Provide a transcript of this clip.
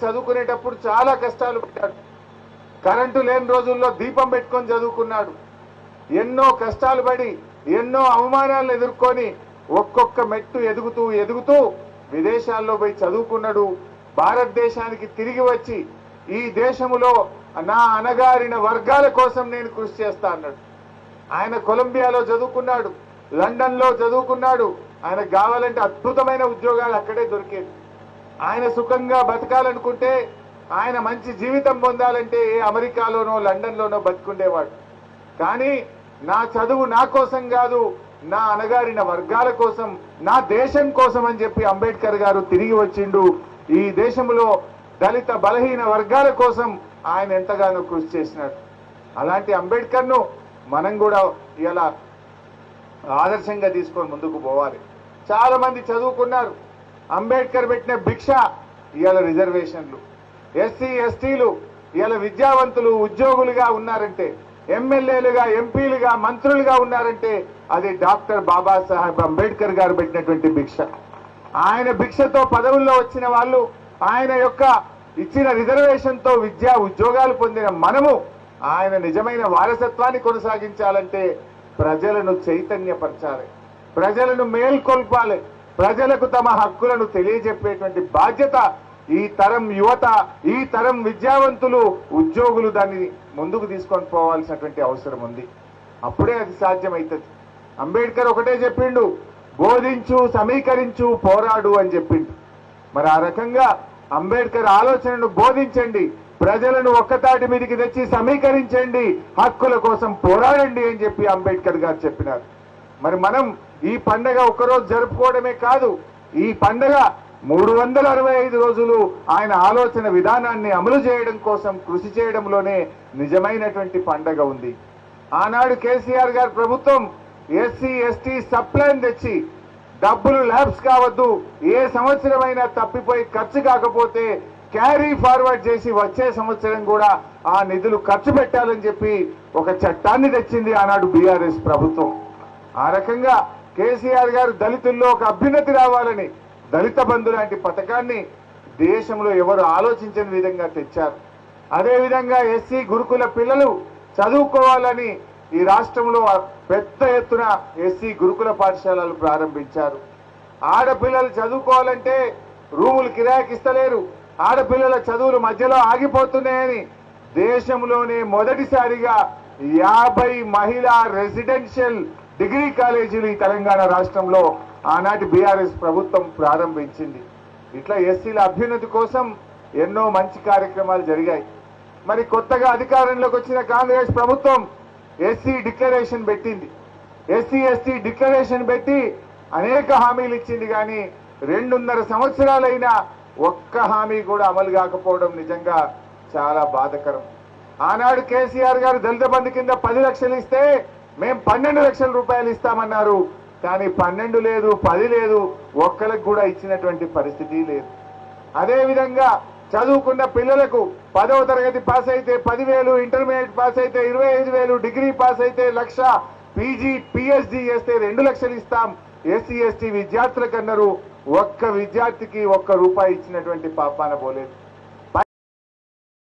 చదువుకునేటప్పుడు చాలా కష్టాలు పడ్డాడు. కరెంటు లేని రోజుల్లో దీపం పెట్టుకొని చదువుకున్నాడు. ఎన్నో కష్టాలు పడి ఎన్నో అవమానాలను ఎదుర్కొని ఒక్కొక్క మెట్టు ఎదుగుతూ ఎదుగుతూ విదేశాల్లో పోయి చదువుకున్నాడు. భారతదేశానికి తిరిగి వచ్చి ఈ దేశములో నా అణగారిన వర్గాల కోసం నేను కృషి చేస్తా అన్నాడు. ఆయన కొలంబియాలో చదువుకున్నాడు, లండన్ లో చదువుకున్నాడు. ఆయనకు కావాలంటే అద్భుతమైన ఉద్యోగాలు అక్కడే దొరికేది. ఆయన సుఖంగా బతకాలనుకుంటే, ఆయన మంచి జీవితం పొందాలంటే అమెరికాలోనో లండన్ లోనో బతుకుండేవాడు. కానీ నా చదువు నా కోసం కాదు, నా అణగారిన వర్గాల కోసం, నా దేశం కోసం అని చెప్పి అంబేద్కర్ గారు తిరిగి వచ్చిండు. ఈ దేశంలో దళిత బలహీన వర్గాల కోసం ఆయన ఎంతగానో కృషి చేసినాడు. అలాంటి అంబేద్కర్ ను మనం కూడా ఇలా ఆదర్శంగా తీసుకొని ముందుకు పోవాలి. చాలా మంది చదువుకున్నారు. అంబేద్కర్ పెట్టిన భిక్ష ఇవాళ రిజర్వేషన్లు. ఎస్సీ ఎస్టీలు ఇవాళ విద్యావంతులు ఉద్యోగులుగా ఉన్నారంటే, ఎమ్మెల్యేలుగా ఎంపీలుగా మంత్రులుగా ఉన్నారంటే అది డాక్టర్ బాబాసాహెబ్ అంబేద్కర్ గారు పెట్టినటువంటి భిక్ష. ఆయన భిక్షతో పదవుల్లో వచ్చిన వాళ్ళు, ఆయన యొక్క ఇచ్చిన రిజర్వేషన్ తో విద్యా ఉద్యోగాలు పొందిన మనము ఆయన నిజమైన వారసత్వాన్ని కొనసాగించాలంటే ప్రజలను చైతన్యపరచాలి, ప్రజలను మేల్కొల్పాలి, ప్రజలకు తమ హక్కులను తెలియజెప్పేటువంటి బాధ్యత ఈ తరం యువత, ఈ తరం విద్యావంతులు, ఉద్యోగులు దాన్ని ముందుకు తీసుకొని పోవాల్సినటువంటి అవసరం ఉంది. అప్పుడే అది సాధ్యమవుతుంది. అంబేద్కర్ ఒకటే చెప్పిండు, బోధించు, సమీకరించు, పోరాడు అని చెప్పిండు. మరి ఆ రకంగా అంబేద్కర్ ఆలోచనను బోధించండి, ప్రజలను ఒక్కతాటి మీదకి తెచ్చి సమీకరించండి, హక్కుల కోసం పోరాడండి అని చెప్పి అంబేద్కర్ గారు చెప్పినారు. మరి మనం ఈ పండగ ఒక్కరోజు జరుపుకోవడమే కాదు, ఈ పండగ 365 రోజులు ఆయన ఆలోచన విధానాన్ని అమలు చేయడం కోసం కృషి చేయడంలోనే నిజమైనటువంటి పండగ ఉంది. ఆనాడు కేసీఆర్ గారి ప్రభుత్వం ఎస్సీ ఎస్టీ సప్లైన్ తెచ్చి డబ్బులు ల్యాబ్స్ కావద్దు, ఏ సంవత్సరమైనా తప్పిపోయి ఖర్చు కాకపోతే క్యారీ ఫార్వర్డ్ చేసి వచ్చే సంవత్సరం కూడా ఆ నిధులు ఖర్చు పెట్టాలని చెప్పి ఒక చట్టాన్ని తెచ్చింది ఆనాడు బీఆర్ఎస్ ప్రభుత్వం. ఆ రకంగా కేసీఆర్ గారు దళితుల్లో ఒక అభ్యున్నతి రావాలని దళిత బంధు లాంటి పథకాన్ని దేశంలో ఎవరు ఆలోచించని విధంగా తెచ్చారు. అదేవిధంగా ఎస్సీ గురుకుల పిల్లలు చదువుకోవాలని ఈ రాష్ట్రంలో పెద్ద ఎత్తున ఎస్సీ గురుకుల పాఠశాలలు ప్రారంభించారు. ఆడపిల్లలు చదువుకోవాలంటే రూములు కిరాయికి ఇస్తలేరు, ఆడపిల్లల చదువులు మధ్యలో ఆగిపోతున్నాయని దేశంలోనే మొదటిసారిగా 50 మహిళా రెసిడెన్షియల్ డిగ్రీ కాలేజీలు ఈ తెలంగాణ రాష్ట్రంలో ఆనాటి బీఆర్ఎస్ ప్రభుత్వం ప్రారంభించింది. ఇట్లా ఎస్సీల అభ్యున్నతి కోసం ఎన్నో మంచి కార్యక్రమాలు జరిగాయి. మరి కొత్తగా అధికారంలోకి వచ్చిన కాంగ్రెస్ ప్రభుత్వం ఎస్సీ డిక్లరేషన్ పెట్టింది. ఎస్సీ ఎస్టీ డిక్లరేషన్ పెట్టి అనేక హామీలు ఇచ్చింది. కానీ 2.5 సంవత్సరాలైనా ఒక్క హామీ కూడా అమలు కాకపోవడం నిజంగా చాలా బాధకరం. ఆనాడు కేసీఆర్ గారు దళిత బంధు కింద 10 లక్షలు ఇస్తే మేము 12 లక్షల రూపాయలు ఇస్తామన్నారు. కానీ 12 లేదు, 10 లేదు, ఒక్కరికి కూడా ఇచ్చినటువంటి పరిస్థితి లేదు. అదేవిధంగా చదువుకున్న పిల్లలకు 10వ తరగతి పాస్ అయితే 10,000, ఇంటర్మీడియట్ పాస్ అయితే 25,000, డిగ్రీ పాస్ అయితే 1,00,000, పీజీ పిహెచ్డి చేస్తే 2 లక్షలు ఇస్తాం ఎస్సీ ఎస్టీ విద్యార్థులకు అన్నారు. ఒక్క విద్యార్థికి 1 రూపాయి ఇచ్చినటువంటి పాపాన పోలేదు.